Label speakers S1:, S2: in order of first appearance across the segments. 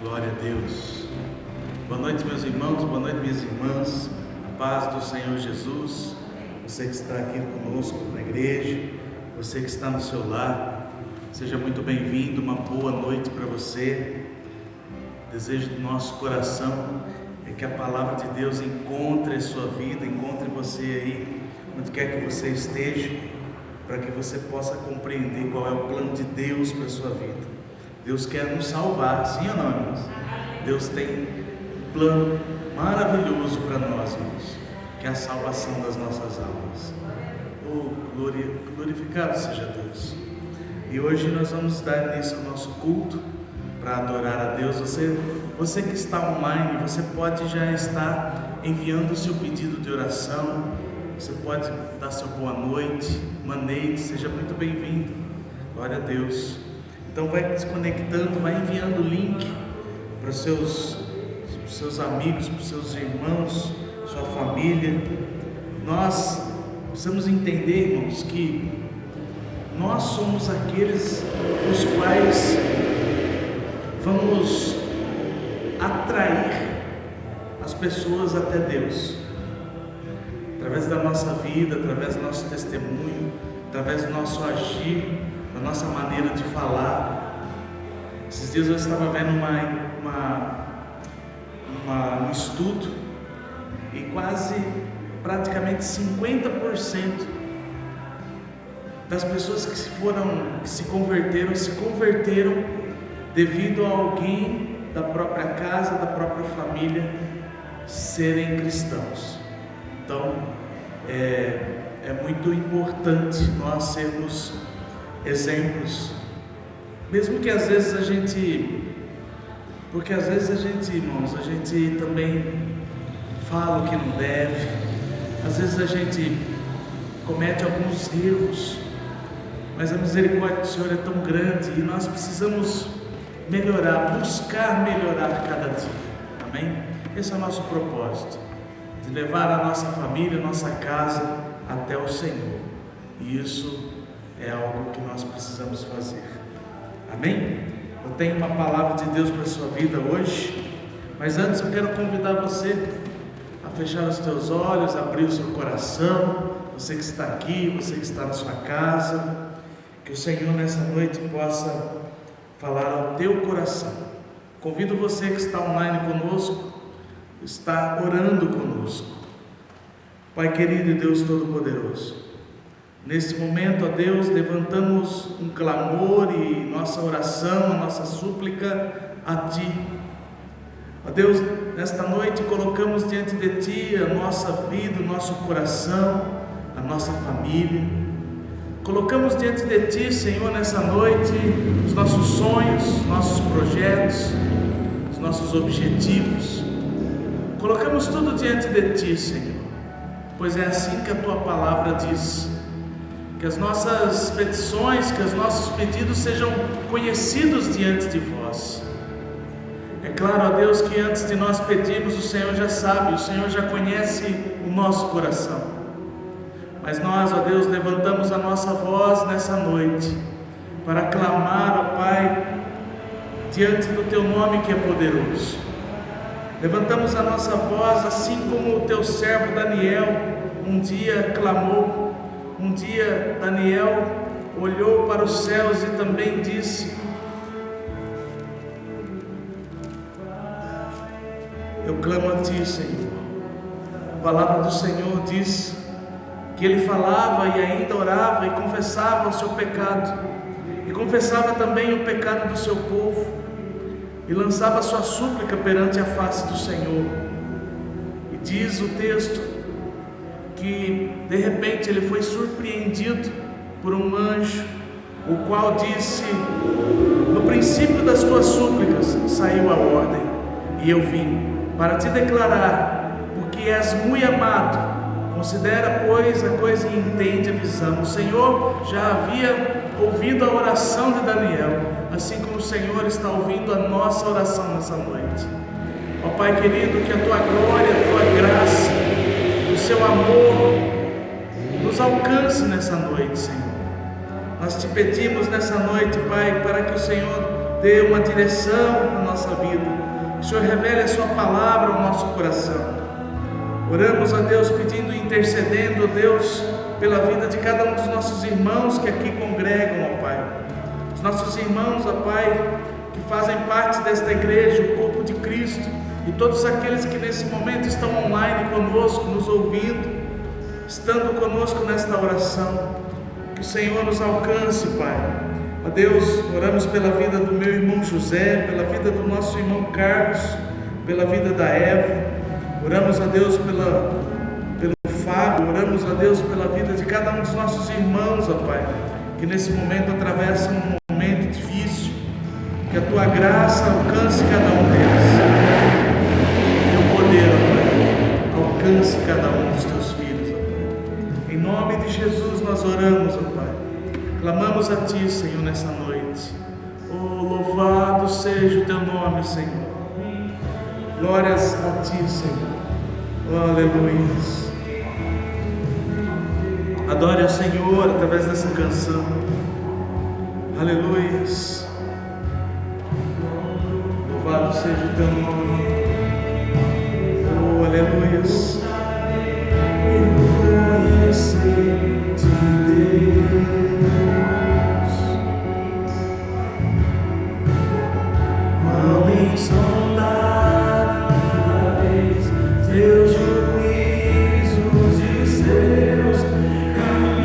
S1: Glória a Deus. Boa noite, meus irmãos, boa noite, minhas irmãs. A paz do Senhor Jesus. Você que está aqui conosco na igreja, você que está no seu lar, seja muito bem-vindo. Uma boa noite para você. O desejo do nosso coração é que a palavra de Deus encontre a sua vida, encontre você aí, onde quer que você esteja, para que você possa compreender qual é o plano de Deus para a sua vida. Deus quer nos salvar, sim ou não, irmãos? Deus tem um plano maravilhoso para nós, irmãos, que é a salvação das nossas almas. Oh, glorificado seja Deus. E hoje nós vamos dar início ao nosso culto para adorar a Deus. Você que está online, você pode já estar enviando o seu pedido de oração. Você pode dar seu boa noite, maneite, seja muito bem-vindo. Glória a Deus. Então vai se conectando, vai enviando o link para os seus amigos, para os seus irmãos, sua família. Nós precisamos entender, irmãos, que nós somos aqueles os quais vamos atrair as pessoas até Deus, através da nossa vida, através do nosso testemunho, através do nosso agir, da nossa maneira de falar. Esses dias eu estava vendo um estudo e praticamente 50% das pessoas que se converteram devido a alguém da própria casa, da própria família serem cristãos. Então é muito importante nós sermos exemplos, mesmo que às vezes porque às vezes irmãos, a gente também fala o que não deve, às vezes a gente comete alguns erros, mas a misericórdia do Senhor é tão grande e nós precisamos melhorar, buscar melhorar cada dia, amém? Esse é o nosso propósito, de levar a nossa família, a nossa casa até o Senhor, e isso é algo que nós precisamos fazer, amém? Eu tenho uma palavra de Deus para a sua vida hoje, mas antes eu quero convidar você a fechar os teus olhos, abrir o seu coração, você que está aqui, você que está na sua casa, que o Senhor nessa noite possa falar ao teu coração. Convido você que está online conosco, está orando conosco. Pai querido e Deus Todo-Poderoso, neste momento, ó Deus, levantamos um clamor e nossa oração, a nossa súplica a Ti. Ó Deus, nesta noite colocamos diante de Ti a nossa vida, o nosso coração, a nossa família. Colocamos diante de Ti, Senhor, nessa noite, os nossos sonhos, nossos projetos, os nossos objetivos. Colocamos tudo diante de Ti, Senhor, pois é assim que a Tua palavra diz. Que as nossas petições, que os nossos pedidos sejam conhecidos diante de vós. É claro, ó Deus, que antes de nós pedirmos, o Senhor já sabe, o Senhor já conhece o nosso coração. Mas nós, ó Deus, levantamos a nossa voz nessa noite para clamar, ó Pai, diante do Teu nome que é poderoso. Levantamos a nossa voz assim como o Teu servo Daniel um dia clamou. Um dia Daniel olhou para os céus e também disse: eu clamo a Ti, Senhor. A palavra do Senhor diz que ele falava e ainda orava e confessava o seu pecado, e confessava também o pecado do seu povo, e lançava a sua súplica perante a face do Senhor. E diz o texto que de repente ele foi surpreendido por um anjo, o qual disse: no princípio das tuas súplicas saiu a ordem, e eu vim para te declarar, porque és muito amado. Considera, pois, a coisa e entende a visão. O Senhor já havia ouvido a oração de Daniel, assim como o Senhor está ouvindo a nossa oração nessa noite. Ó Pai querido, que a Tua glória, a Tua graça, o Seu amor nos alcance nessa noite, Senhor. Nós te pedimos nessa noite, Pai, para que o Senhor dê uma direção na nossa vida, que o Senhor revele a sua palavra ao nosso coração. Oramos a Deus pedindo e intercedendo, Deus, pela vida de cada um dos nossos irmãos que aqui congregam, ó Pai. Os nossos irmãos, ó Pai, que fazem parte desta igreja, o corpo de Cristo, e todos aqueles que nesse momento estão online conosco, nos ouvindo, estando conosco nesta oração. Que o Senhor nos alcance, Pai. Ó Deus, oramos pela vida do meu irmão José, pela vida do nosso irmão Carlos, pela vida da Eva. Oramos a Deus pelo Fábio, oramos a Deus pela vida de cada um dos nossos irmãos, ó Pai, que nesse momento atravessam um momento difícil. Que a Tua graça alcance cada um deles. Que o poder, ó Pai, alcance cada um dos Teus filhos, ó Pai. Em nome de Jesus nós oramos, ó Pai. Clamamos a Ti, Senhor, nessa noite. Oh, louvado seja o Teu nome, Senhor. Glórias a Ti, Senhor. Oh, aleluia. Adore ao Senhor através dessa canção. Aleluia. Louvado seja o Teu nome. Oh, aleluia. Eu conheci de Deus, quão insondável seus juízos e seus caminhos.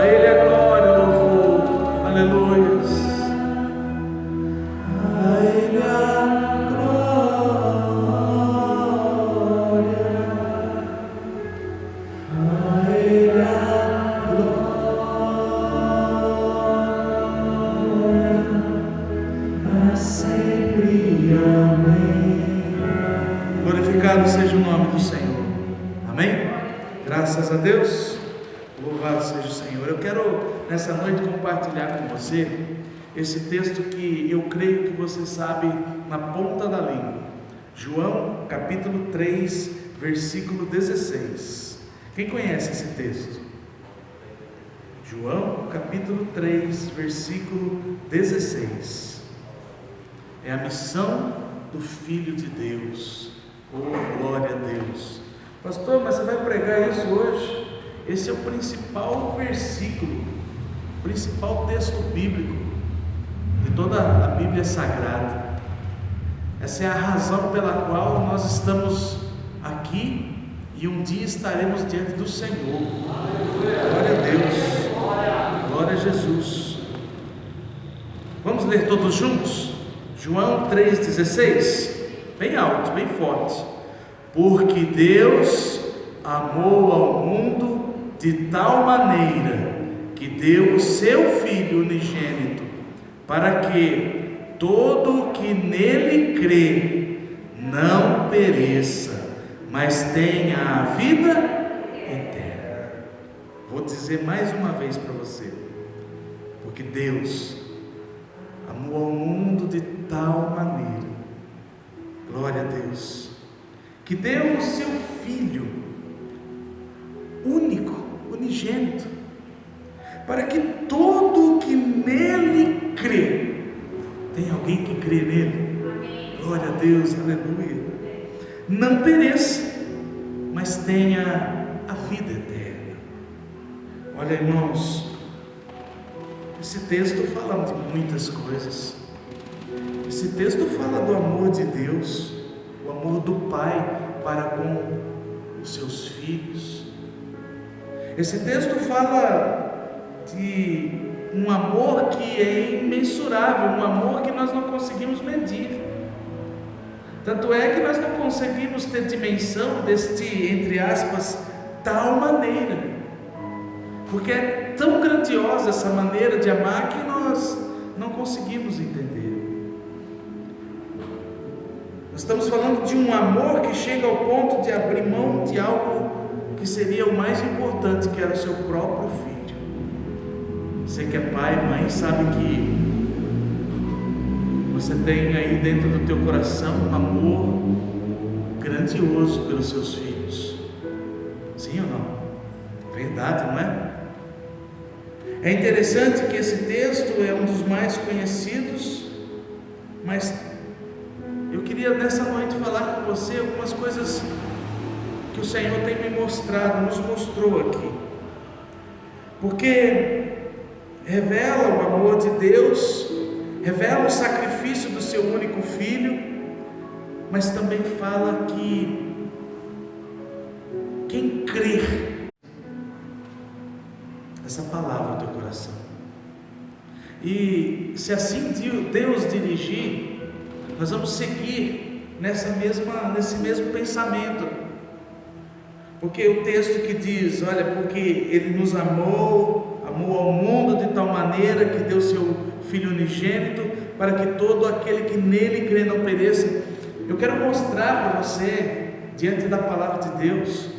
S1: Ele a Glorificado seja o nome do Senhor. Amém? Graças a Deus. Louvado seja o Senhor. Eu quero nessa noite compartilhar com você esse texto que eu creio que você sabe na ponta da língua. João capítulo 3, versículo 16. Quem conhece esse texto? João capítulo 3, versículo 16. É a missão do Filho de Deus. Oh, glória a Deus. Pastor, mas você vai pregar isso hoje? Esse é o principal versículo, o principal texto bíblico de toda a Bíblia Sagrada. Essa é a razão pela qual nós estamos aqui e um dia estaremos diante do Senhor. Glória a Deus, glória a Jesus. Vamos ler todos juntos? João 3,16, bem alto, bem forte. Porque Deus amou ao mundo de tal maneira que deu o seu Filho unigênito, para que todo o que nele crê não pereça, mas tenha a vida eterna. Vou dizer mais uma vez para você, porque Deus amou ao mundo de tal maneira, glória a Deus, que deu o seu Filho único, unigênito, para que todo que nele crê, tem alguém que crê nele? Glória a Deus, aleluia, não pereça, mas tenha a vida eterna. Olha, irmãos, esse texto fala de muitas coisas. Esse texto fala do amor de Deus, o amor do Pai para com os seus filhos. Esse texto fala de um amor que é imensurável, um amor que nós não conseguimos medir. Tanto é que nós não conseguimos ter dimensão deste, entre aspas, tal maneira, porque é tão grandiosa essa maneira de amar que nós não conseguimos entender. Nós estamos falando de um amor que chega ao ponto de abrir mão de algo que seria o mais importante, que era o seu próprio filho. Você que é pai e mãe sabe que você tem aí dentro do teu coração um amor grandioso pelos seus filhos. Sim ou não? Verdade, não é? É interessante que esse texto é um dos mais conhecidos, mas eu queria nessa noite falar com você algumas coisas que o Senhor tem me mostrado, nos mostrou aqui, porque revela o amor de Deus, revela o sacrifício do seu único filho, mas também fala que quem crer essa palavra no teu coração, e se assim Deus dirigir, nós vamos seguir nesse mesmo pensamento, porque o texto que diz, olha, porque Ele nos amou ao mundo de tal maneira que deu seu Filho unigênito, para que todo aquele que nele crê não pereça. Eu quero mostrar para você, diante da palavra de Deus,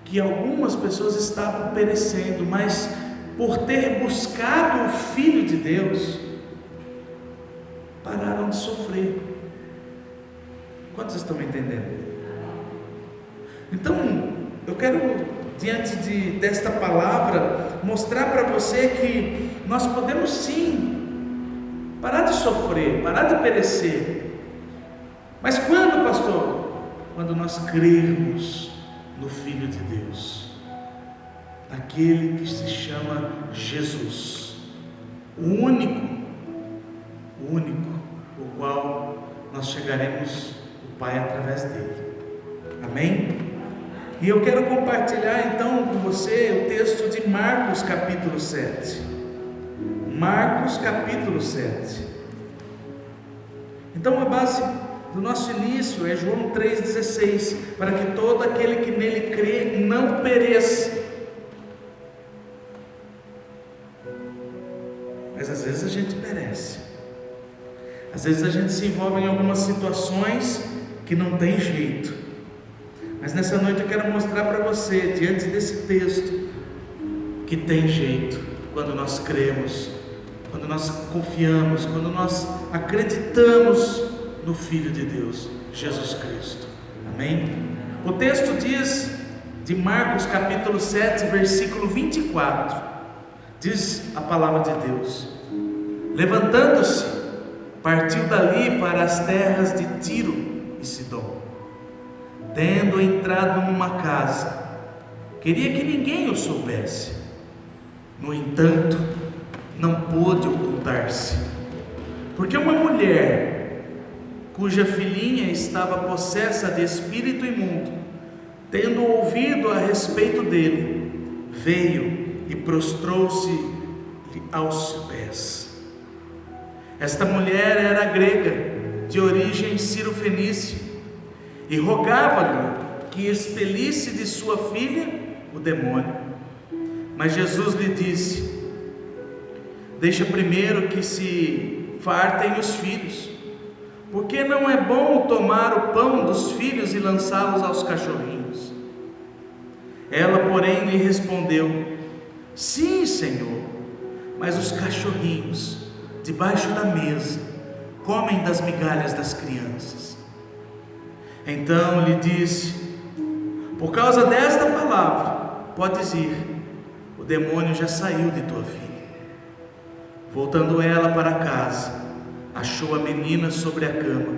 S1: que algumas pessoas estavam perecendo, mas por ter buscado o Filho de Deus, pararam de sofrer. Quantos estão entendendo? Então, eu quero, diante desta palavra, mostrar para você que nós podemos sim parar de sofrer, parar de perecer. Mas quando, pastor? Quando nós crermos no Filho de Deus, naquele que se chama Jesus, o único, o qual nós chegaremos ao Pai através dele. Amém? E eu quero compartilhar então com você o texto de Marcos capítulo 7. Marcos capítulo 7. Então a base do nosso início é João 3,16, para que todo aquele que nele crê não pereça. Mas às vezes a gente perece, às vezes a gente se envolve em algumas situações que não tem jeito. Mas nessa noite eu quero mostrar para você, diante desse texto, que tem jeito quando nós cremos, quando nós confiamos, quando nós acreditamos no Filho de Deus, Jesus Cristo. Amém? O texto diz, de Marcos capítulo 7, versículo 24, diz a palavra de Deus: levantando-se, partiu dali para as terras de Tiro e Sidom. Tendo entrado numa casa, queria que ninguém o soubesse. No entanto, não pôde ocultar-se, porque uma mulher, cuja filhinha estava possessa de espírito imundo, tendo ouvido a respeito dele, veio e prostrou-se aos pés. Esta mulher era grega, de origem cirofenícia, e rogava-lhe que expelisse de sua filha o demônio. Mas Jesus lhe disse: deixa primeiro que se fartem os filhos, porque não é bom tomar o pão dos filhos e lançá-los aos cachorrinhos. Ela, porém, lhe respondeu: sim, Senhor, mas os cachorrinhos, debaixo da mesa, comem das migalhas das crianças. Então lhe disse: por causa desta palavra, podes ir, o demônio já saiu de tua filha. Voltando ela para casa, achou a menina sobre a cama,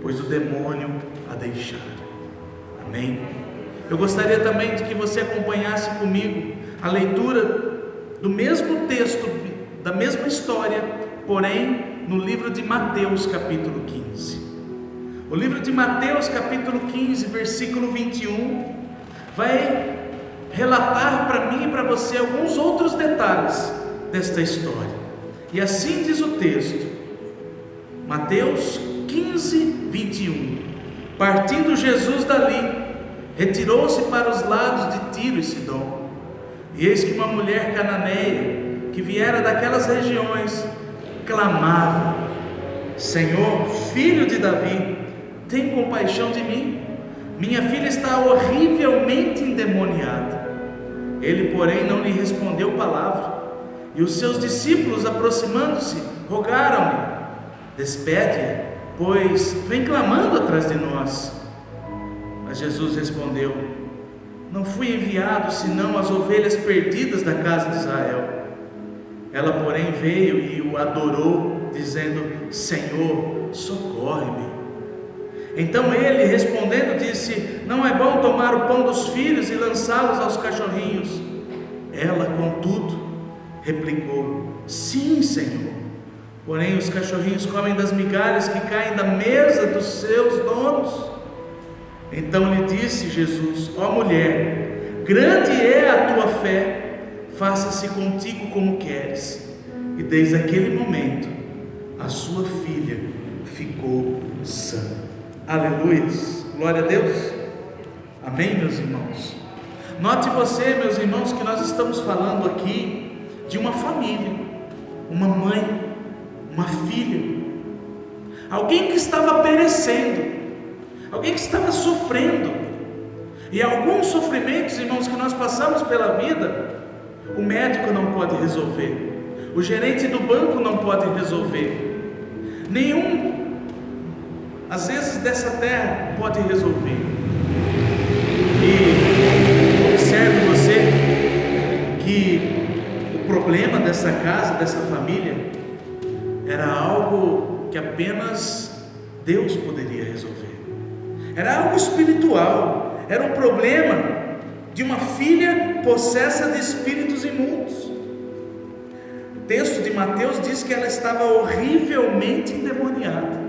S1: pois o demônio a deixara. Amém? Eu gostaria também de que você acompanhasse comigo a leitura do mesmo texto, da mesma história, porém no livro de Mateus capítulo 15. O livro de Mateus capítulo 15, versículo 21, vai relatar para mim e para você alguns outros detalhes desta história. E assim diz o texto, Mateus 15, 21: partindo Jesus dali, retirou-se para os lados de Tiro e Sidom. E eis que uma mulher cananeia, que viera daquelas regiões, clamava: Senhor, filho de Davi, tem compaixão de mim, minha filha está horrivelmente endemoniada. Ele, porém, não lhe respondeu palavra. E os seus discípulos, aproximando-se, rogaram-lhe: despede-a, pois vem clamando atrás de nós. Mas Jesus respondeu: não fui enviado senão as ovelhas perdidas da casa de Israel. Ela, porém, veio e o adorou, dizendo: Senhor, socorre-me. Então ele, respondendo, disse: não é bom tomar o pão dos filhos e lançá-los aos cachorrinhos. Ela, contudo, replicou: sim, Senhor, porém os cachorrinhos comem das migalhas que caem da mesa dos seus donos. Então lhe disse Jesus: ó mulher, grande é a tua fé, faça-se contigo como queres. E desde aquele momento a sua filha ficou sã. Aleluia, glória a Deus. Amém, meus irmãos. Note você, meus irmãos, que nós estamos falando aqui de uma família, uma mãe, uma filha, alguém que estava perecendo, alguém que estava sofrendo. E alguns sofrimentos, irmãos, que nós passamos pela vida, o médico não pode resolver, o gerente do banco não pode resolver, nenhum, às vezes, dessa terra pode resolver. E observe você que o problema dessa casa, dessa família, era algo que apenas Deus poderia resolver. Era algo espiritual, era um problema de uma filha possessa de espíritos imundos. O texto de Mateus diz que ela estava horrivelmente endemoniada.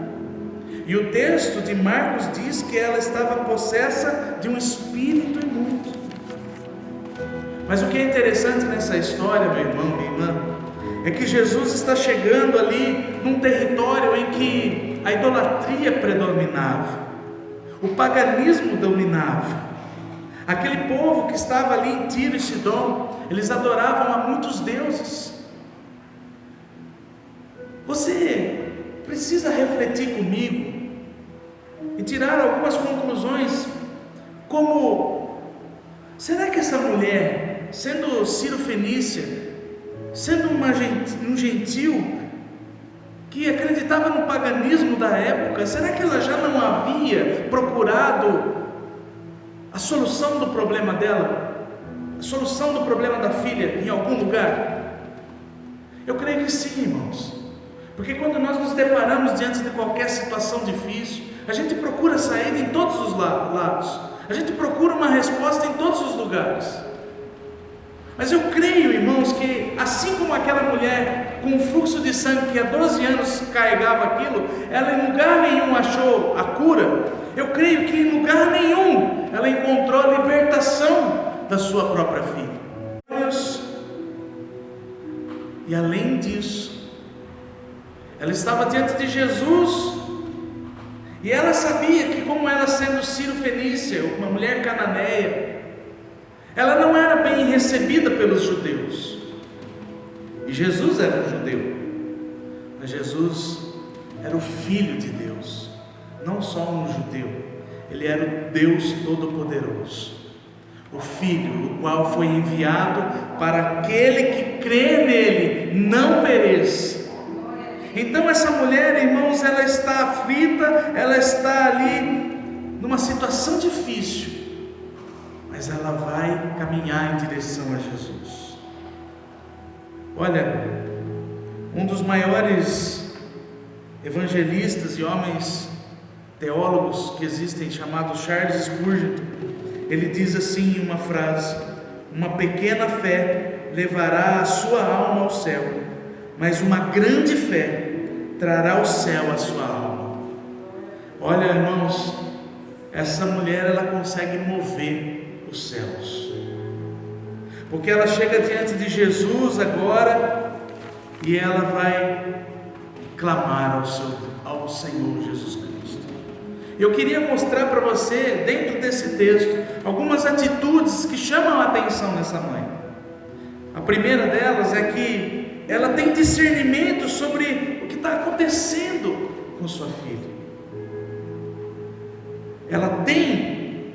S1: E o texto de Marcos diz que ela estava possessa de um espírito imundo. Mas o que é interessante nessa história, meu irmão, minha irmã, é que Jesus está chegando ali num território em que a idolatria predominava, o paganismo dominava. Aquele povo que estava ali em Tiro e Sidom, eles adoravam a muitos deuses. Você precisa refletir comigo e tirar algumas conclusões, como: será que essa mulher, sendo Ciro-fenícia, sendo um gentil que acreditava no paganismo da época, será que ela já não havia procurado a solução do problema dela, a solução do problema da filha em algum lugar? Eu creio que sim, irmãos, porque quando nós nos deparamos diante de qualquer situação difícil, a gente procura saída em todos os lados, a gente procura uma resposta em todos os lugares. Mas eu creio, irmãos, que assim como aquela mulher com um fluxo de sangue que há 12 anos carregava aquilo, ela em lugar nenhum achou a cura, eu creio que em lugar nenhum ela encontrou a libertação da sua própria filha. E além disso, ela estava diante de Jesus, e ela sabia que, como ela sendo Ciro-fenícia, uma mulher cananeia, ela não era bem recebida pelos judeus. E Jesus era um judeu, mas Jesus era o Filho de Deus, não só um judeu, ele era o Deus Todo-Poderoso, o Filho, o qual foi enviado para aquele que crê nele não pereça. Então essa mulher, irmãos, ela está aflita, ela está ali numa situação difícil, mas ela vai caminhar em direção a Jesus. Olha, um dos maiores evangelistas e homens teólogos que existem, chamado Charles Spurgeon, ele diz assim em uma frase: uma pequena fé levará a sua alma ao céu, mas uma grande fé trará o céu à sua alma. Olha, irmãos, essa mulher, ela consegue mover os céus, porque ela chega diante de Jesus agora e ela vai clamar ao Senhor Jesus Cristo. Eu queria mostrar para você, dentro desse texto, algumas atitudes que chamam a atenção dessa mãe. A primeira delas é que ela tem discernimento sobre o que está acontecendo com sua filha. Ela tem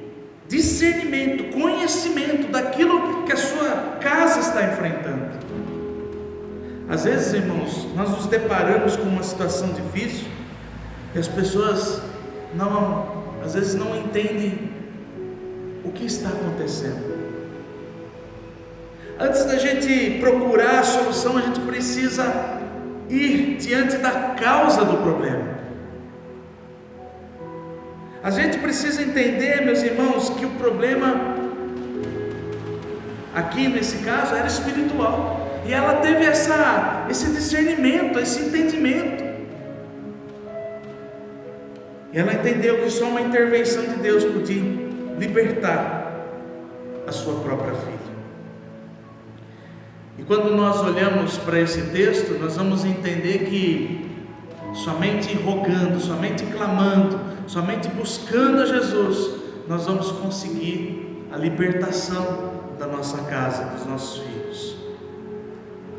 S1: discernimento, conhecimento daquilo que a sua casa está enfrentando. Às vezes, irmãos, nós nos deparamos com uma situação difícil e as pessoas às vezes não entendem o que está acontecendo. Antes da gente procurar a solução, a gente precisa ir diante da causa do problema. A gente precisa entender, meus irmãos, que o problema aqui nesse caso era espiritual, e ela teve esse discernimento, esse entendimento, e ela entendeu que só uma intervenção de Deus podia libertar a sua própria filha. E quando nós olhamos para esse texto, nós vamos entender que somente rogando, somente clamando, somente buscando a Jesus, nós vamos conseguir a libertação da nossa casa, dos nossos filhos.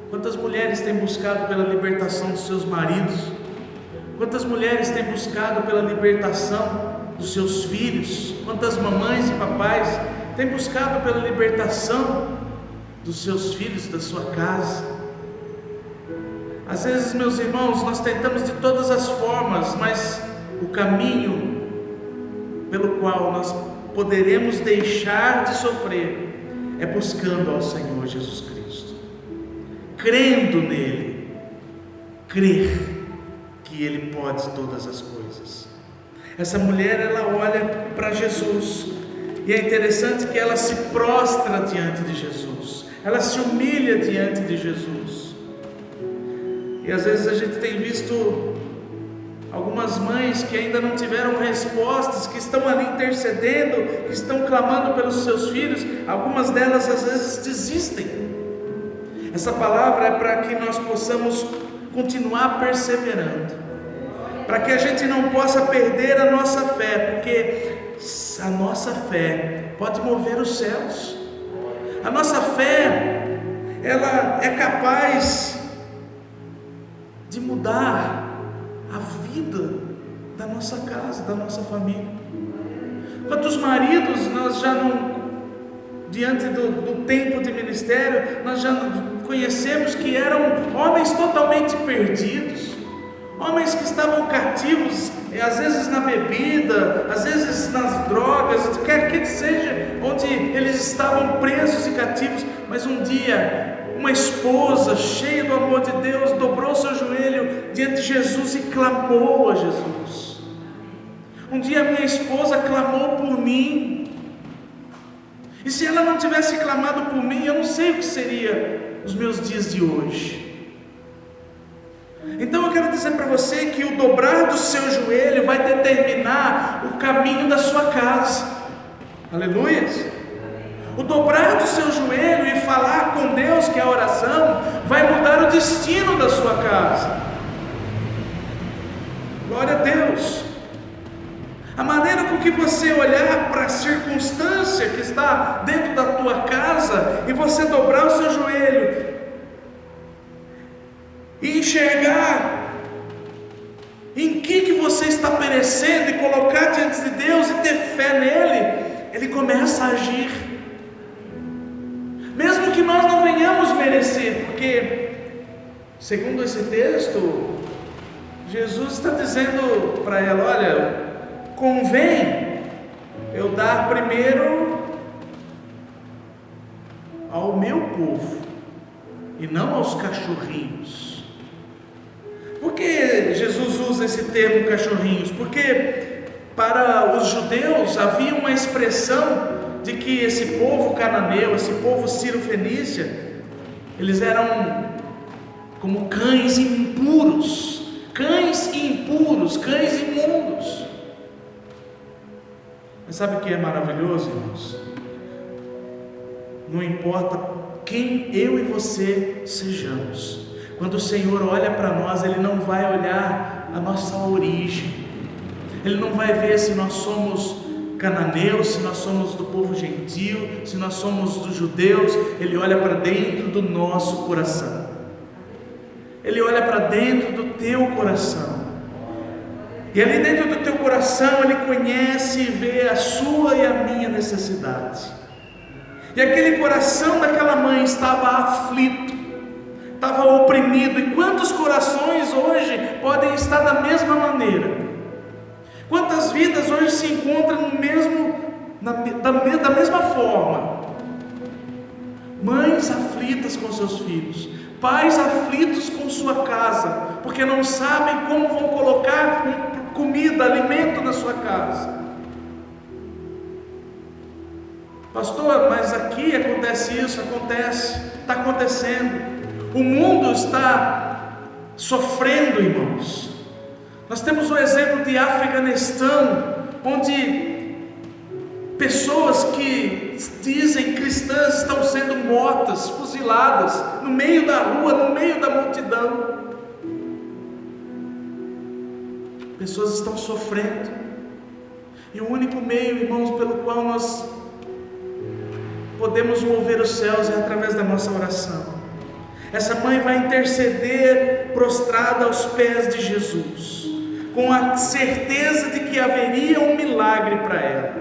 S1: Quantas mulheres têm buscado pela libertação dos seus maridos? Quantas mulheres têm buscado pela libertação dos seus filhos? Quantas mamães e papais têm buscado pela libertação dos seus filhos, da sua casa? Às vezes, meus irmãos, nós tentamos de todas as formas, mas o caminho pelo qual nós poderemos deixar de sofrer é buscando ao Senhor Jesus Cristo, crendo nele, crer que Ele pode todas as coisas. Essa mulher, ela olha para Jesus, e é interessante que ela se prostra diante de Jesus, ela se humilha diante de Jesus. E às vezes a gente tem visto algumas mães que ainda não tiveram respostas, que estão ali intercedendo, que estão clamando pelos seus filhos. Algumas delas às vezes desistem. Essa palavra é para que nós possamos continuar perseverando, para que a gente não possa perder a nossa fé, porque a nossa fé pode mover os céus. A nossa fé, ela é capaz de mudar a vida da nossa casa, da nossa família. Quantos maridos nós já não, diante do tempo de ministério, nós já conhecemos que eram homens totalmente perdidos, homens que estavam cativos, às vezes na bebida, às vezes nas drogas, quer que seja, onde eles estavam presos e cativos, mas um dia uma esposa cheia do amor de Deus dobrou seu joelho diante de Jesus e clamou a Jesus. Um dia minha esposa clamou por mim, e se ela não tivesse clamado por mim, eu não sei o que seria os meus dias de hoje. Então eu quero dizer para você que o dobrar do seu joelho vai determinar o caminho da sua casa. Aleluia! O dobrar do seu joelho e falar com Deus, que é a oração, vai mudar o destino da sua casa. Glória a Deus. A maneira com que você olhar para a circunstância que está dentro da tua casa e você dobrar o seu joelho e enxergar em que você está perecendo e colocar diante de Deus e ter fé nele, ele começa a agir. mesmo que nós não venhamos merecer, porque, segundo esse texto, Jesus está dizendo para ela: olha, convém eu dar primeiro ao meu povo e não aos cachorrinhos. Por que Jesus usa esse termo cachorrinhos? Porque para os judeus havia uma expressão de que esse povo cananeu, esse povo sírio-fenícia, eles eram como cães impuros, cães imundos. Mas sabe o que é maravilhoso, irmãos? Não importa quem eu e você sejamos, quando o Senhor olha para nós, Ele não vai olhar a nossa origem, Ele não vai ver se nós somos cananeus, se nós somos do povo gentil, se nós somos dos judeus. Ele olha para dentro do nosso coração, Ele olha para dentro do teu coração, e ali dentro do teu coração Ele conhece e vê a sua e a minha necessidade. E aquele coração daquela mãe estava aflito, estava oprimido. E quantos corações hoje podem estar da mesma maneira? Quantas vidas hoje se encontram da mesma forma? Mães aflitas com seus filhos, pais aflitos com sua casa, porque não sabem como vão colocar comida, alimento na sua casa. Pastor, mas aqui acontece isso, está acontecendo. O mundo está sofrendo, irmãos. Nós temos o exemplo de Afeganistão, onde pessoas que dizem cristãs estão sendo mortas, fuziladas, no meio da rua, no meio da multidão. Pessoas estão sofrendo, e o único meio, irmãos, pelo qual nós podemos mover os céus é através da nossa oração. Essa mãe vai interceder prostrada aos pés de Jesus, com a certeza de que haveria um milagre para ela.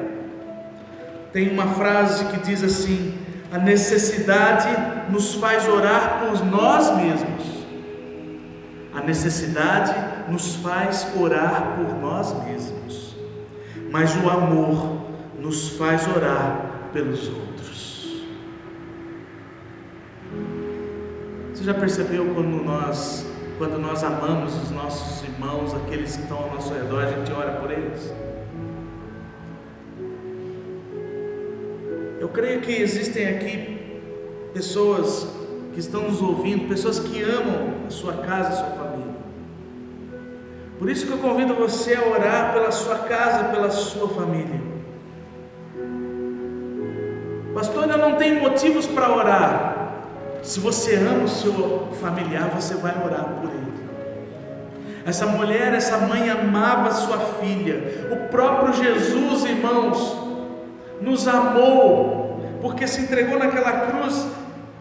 S1: Tem uma frase que diz assim: a necessidade nos faz orar por nós mesmos. A necessidade nos faz orar por nós mesmos, mas o amor nos faz orar pelos outros. Você já percebeu quando nós amamos os nossos irmãos, aqueles que estão ao nosso redor, a gente ora por eles? Eu creio que existem aqui pessoas que estão nos ouvindo, pessoas que amam a sua casa, a sua família. Por isso que eu convido você a orar pela sua casa, pela sua família. Pastor, eu não tenho motivos para orar. Se você ama o seu familiar, você vai orar por ele. Essa mulher, essa mãe amava sua filha. O próprio Jesus, irmãos, nos amou, porque se entregou naquela cruz.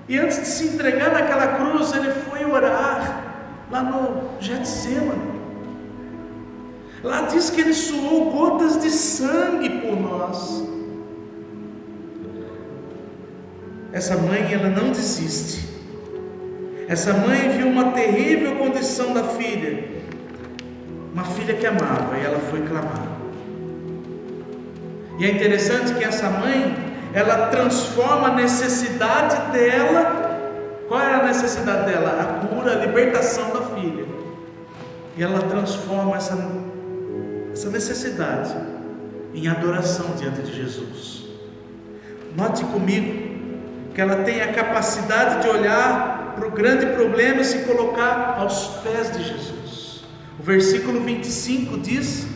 S1: E antes de se entregar naquela cruz, ele foi orar lá no Getsemane. Lá diz que ele suou gotas de sangue por nós. Essa mãe, ela não desiste. Essa mãe viu uma terrível condição da filha, uma filha que amava, e ela foi clamar. E é interessante que essa mãe, ela transforma a necessidade dela. Qual era a necessidade dela? A cura, a libertação da filha. E ela transforma essa necessidade em adoração diante de Jesus. Note comigo que ela tem a capacidade de olhar para o grande problema e se colocar aos pés de Jesus. O versículo 25 diz: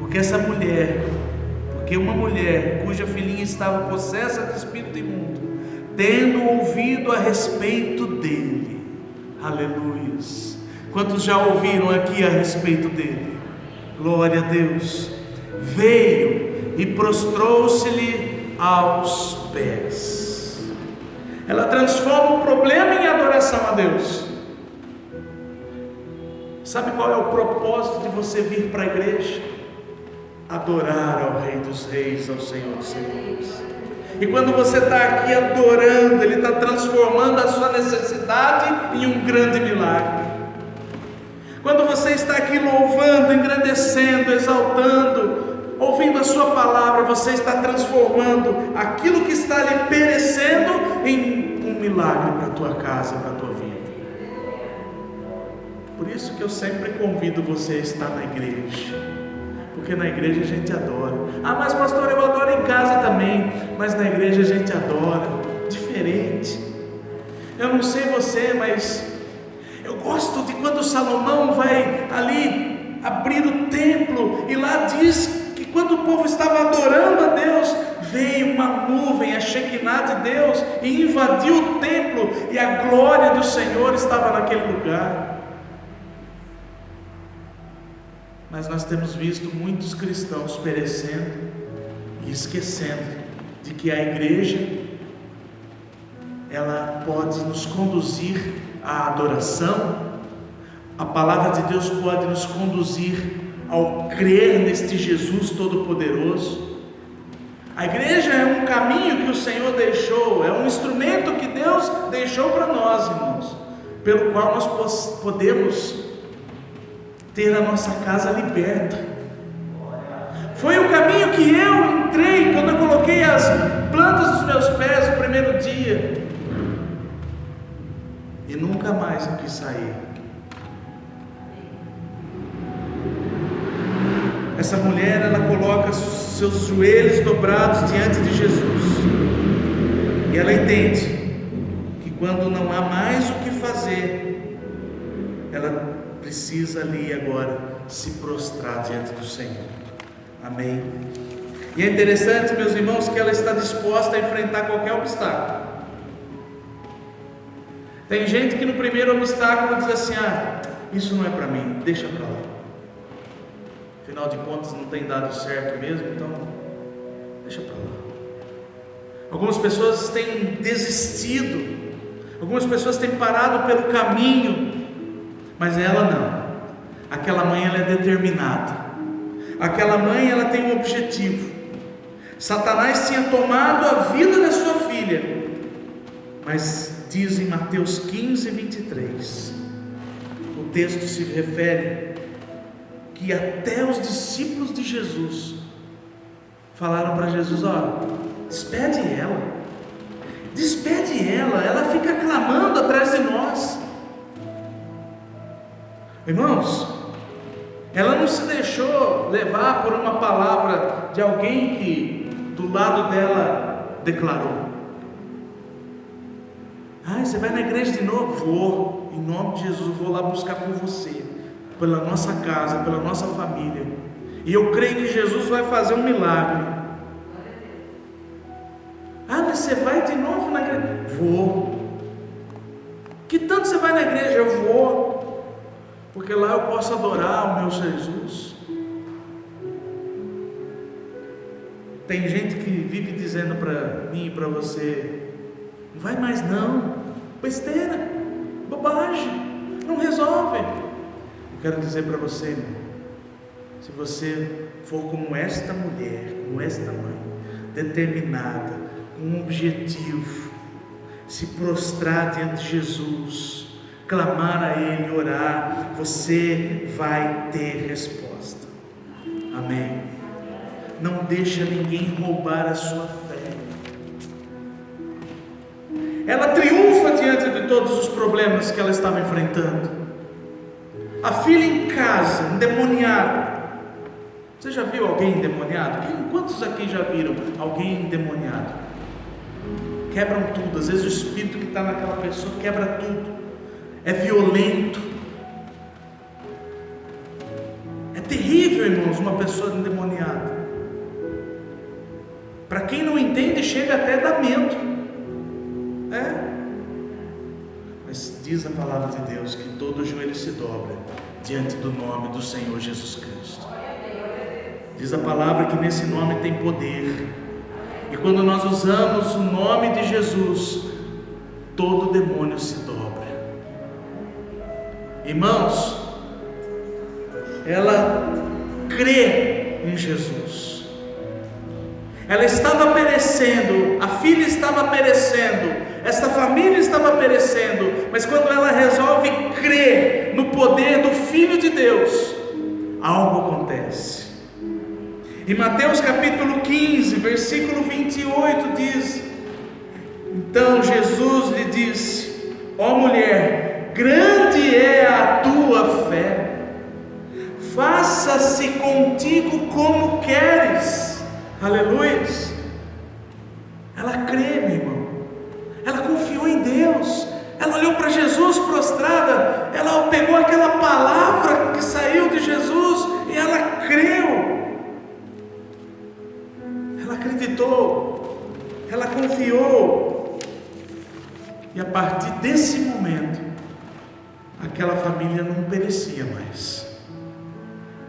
S1: porque uma mulher cuja filhinha estava possessa de espírito imundo, tendo ouvido a respeito dele. Aleluias! Quantos já ouviram aqui a respeito dele? Glória a Deus! Veio e prostrou-se-lhe aos pés. Ela transforma o problema em adoração a Deus. Sabe qual é o propósito de você vir para a igreja? Adorar ao Rei dos Reis, ao Senhor dos Senhores. E quando você está aqui adorando, Ele está transformando a sua necessidade em um grande milagre. Quando você está aqui louvando, engrandecendo, exaltando, ouvindo a sua palavra, você está transformando aquilo que está ali perecendo em um milagre para a tua casa, para a tua vida. Por isso que eu sempre convido você a estar na igreja, porque na igreja a gente adora. Mas pastor, eu adoro em casa também, mas na igreja a gente adora diferente. Eu não sei você, mas eu gosto de quando Salomão vai ali abrir o templo, e lá diz que quando o povo estava adorando a Deus, veio uma nuvem, a Shekinah de Deus, e invadiu o templo, e a glória do Senhor estava naquele lugar. Mas nós temos visto muitos cristãos perecendo e esquecendo de que a igreja, ela pode nos conduzir à adoração, a palavra de Deus pode nos conduzir ao crer neste Jesus Todo-Poderoso. A igreja é um caminho que o Senhor deixou, é um instrumento que Deus deixou para nós, irmãos, pelo qual nós podemos ter a nossa casa liberta. Foi o caminho que eu entrei quando eu coloquei as plantas dos meus pés no primeiro dia, e nunca mais eu quis sair. Essa mulher, ela coloca seus joelhos dobrados diante de Jesus, e ela entende que quando não há mais o que fazer, ela precisa ali agora se prostrar diante do Senhor. Amém? E é interessante, meus irmãos, que ela está disposta a enfrentar qualquer obstáculo. Tem gente que no primeiro obstáculo diz assim: isso não é para mim, deixa para lá, afinal de contas não tem dado certo mesmo, então deixa para lá. Algumas pessoas têm desistido, algumas pessoas têm parado pelo caminho, mas ela não. Aquela mãe, ela é determinada. Aquela mãe, ela tem um objetivo. Satanás tinha tomado a vida da sua filha, mas diz em Mateus 15, 23, o texto se refere que até os discípulos de Jesus falaram para Jesus: despede ela, ela fica clamando atrás de nós. Irmãos, ela não se deixou levar por uma palavra de alguém que do lado dela declarou: você vai na igreja de novo? Vou, em nome de Jesus, vou lá buscar por você, pela nossa casa, pela nossa família, e eu creio que Jesus vai fazer um milagre. Mas você vai de novo na igreja? Vou. Que tanto você vai na igreja? Eu vou, porque lá eu posso adorar o meu Jesus. Tem gente que vive dizendo para mim e para você: não vai mais não, besteira, bobagem, não resolve. Eu quero dizer para você, irmão, se você for como esta mulher, como esta mãe, determinada, com um objetivo, se prostrar diante de Jesus, clamar a Ele, orar, você vai ter resposta. Amém? Não deixa ninguém roubar a sua fé. Ela triunfa diante de todos os problemas que ela estava enfrentando. A filha em casa, endemoniada. Você já viu alguém endemoniado? Quantos aqui já viram alguém endemoniado? Quebram tudo. Às vezes o espírito que está naquela pessoa quebra tudo. É violento. É terrível, irmãos, uma pessoa endemoniada. Para quem não entende, chega até a dar medo. Mas diz a palavra de Deus que todo joelho se dobra diante do nome do Senhor Jesus Cristo. Diz a palavra que nesse nome tem poder. E quando nós usamos o nome de Jesus, todo demônio se dobra. Irmãos, ela crê em Jesus. Ela estava perecendo, a filha estava perecendo, esta família estava perecendo, mas quando ela resolve crer no poder do Filho de Deus, algo acontece. Em Mateus capítulo 15, versículo 28 diz: então Jesus lhe disse: ó mulher, grande é a tua fé, faça-se contigo como queres. Aleluia. Ela crê, meu irmão, ela confiou em Deus, ela olhou para Jesus prostrada, ela pegou aquela palavra que saiu de Jesus e ela creu, ela acreditou, ela confiou, e a partir desse momento, aquela família não perecia mais,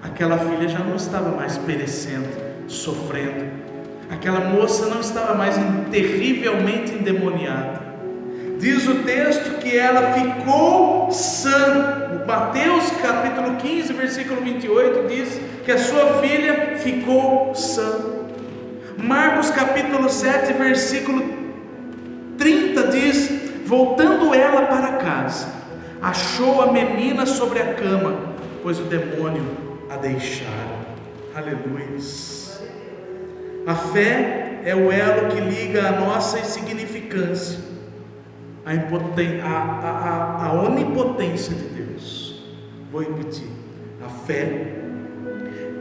S1: aquela filha já não estava mais perecendo, sofrendo, aquela moça não estava mais terrivelmente endemoniada. Diz o texto que ela ficou sã. Mateus capítulo 15, versículo 28 diz que a sua filha ficou sã. Marcos capítulo 7, versículo 30 diz: voltando ela para casa, achou a menina sobre a cama, pois o demônio a deixara. Aleluia. A fé é o elo que liga a nossa insignificância a onipotência de Deus. Vou repetir: a fé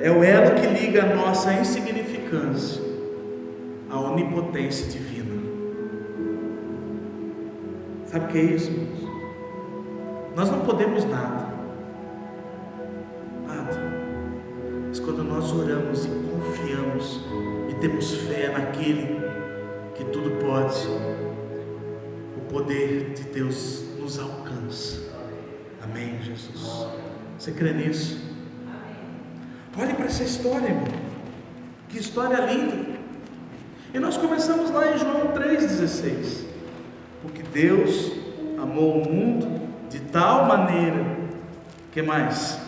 S1: é o elo que liga a nossa insignificância à onipotência divina. Sabe o que é isso, irmãos? Nós não podemos nada, mas quando nós oramos e confiamos e temos fé naquele que tudo pode, o poder de Deus nos alcança. Amém, Jesus? Você crê nisso? Olhe para essa história, irmão. Que história linda! E nós começamos lá em João 3,16. Porque Deus amou o mundo de tal maneira, que mais?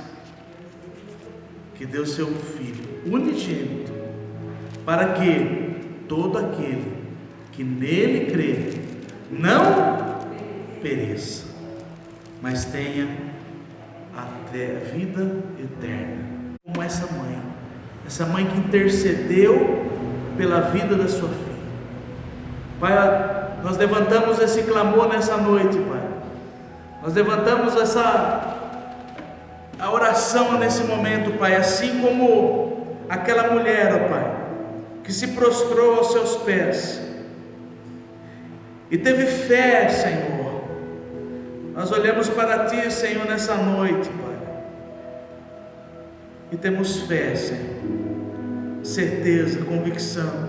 S1: Que deu seu Filho unigênito, para que todo aquele que nele crê não pereça, mas tenha até a vida eterna. Como essa mãe que intercedeu pela vida da sua filha. Pai, nós levantamos esse clamor nessa noite, Pai. Nós levantamos a oração nesse momento, Pai, assim como aquela mulher, ó Pai, que se prostrou aos seus pés e teve fé, Senhor. Nós olhamos para Ti, Senhor, nessa noite, Pai, e temos fé, Senhor, certeza, convicção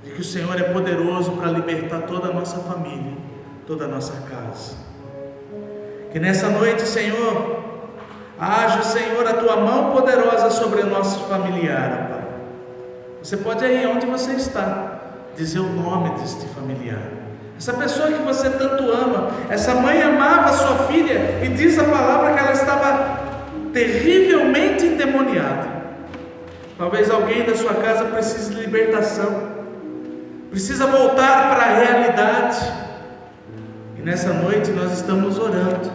S1: de que o Senhor é poderoso para libertar toda a nossa família, toda a nossa casa. Que nessa noite, Senhor, haja, Senhor, a Tua mão poderosa sobre o nosso familiar, Pai. Você pode aí onde você está dizer o nome deste familiar, essa pessoa que você tanto ama. Essa mãe amava a sua filha e diz a palavra que ela estava terrivelmente endemoniada. Talvez alguém da sua casa precise de libertação, precisa voltar para a realidade, e nessa noite nós estamos orando.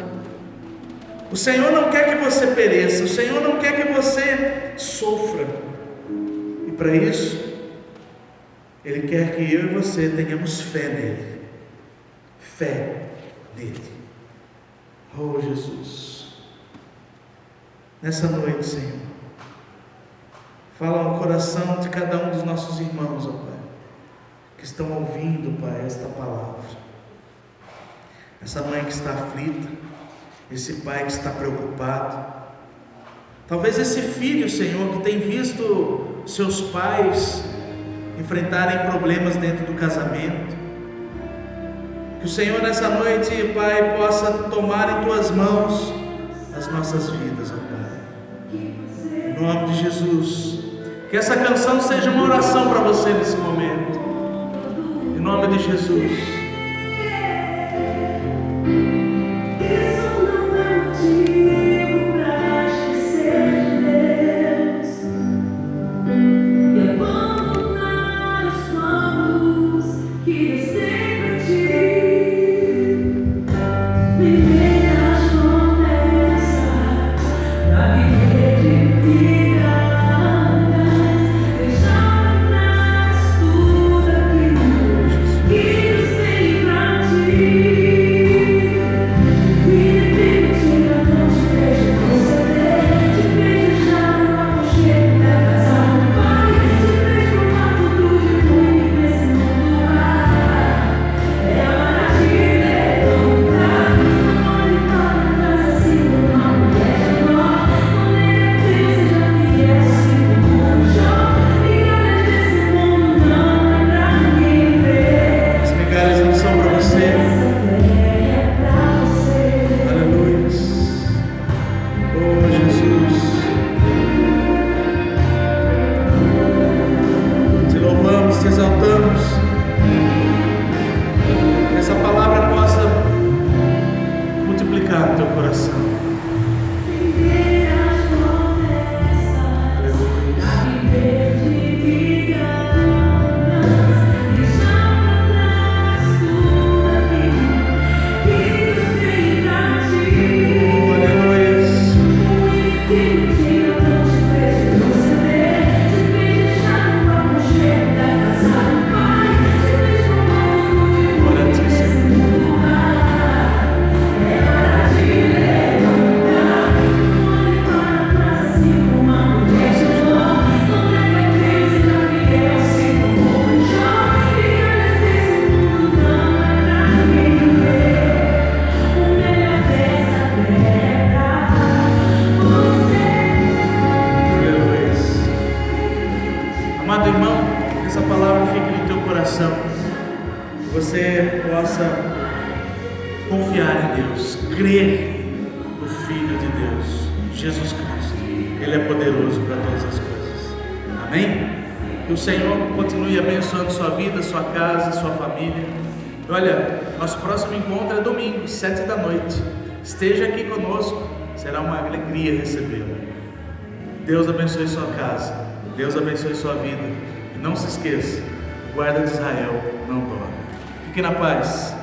S1: O Senhor não quer que você pereça, o Senhor não quer que você sofra, e para isso Ele quer que eu e você tenhamos fé nele, fé nele. Oh Jesus, nessa noite, Senhor, fala no coração de cada um dos nossos irmãos, ó Pai, que estão ouvindo, Pai, esta palavra. Essa mãe que está aflita, esse pai que está preocupado, talvez esse filho, Senhor, que tem visto seus pais enfrentarem problemas dentro do casamento. Que o Senhor nessa noite, Pai, possa tomar em Tuas mãos as nossas vidas, ó Pai, em nome de Jesus. Que essa canção seja uma oração para você nesse momento, em nome de Jesus. confiar em Deus, crer no Filho de Deus, Jesus Cristo. Ele é poderoso para todas as coisas. Amém? Que o Senhor continue abençoando sua vida, sua casa, sua família. Olha, nosso próximo encontro é domingo, 7 da noite. Esteja aqui conosco, será uma alegria recebê-lo. Deus abençoe sua casa, Deus abençoe sua vida. E não se esqueça, o guarda de Israel não dorme. Fique na paz.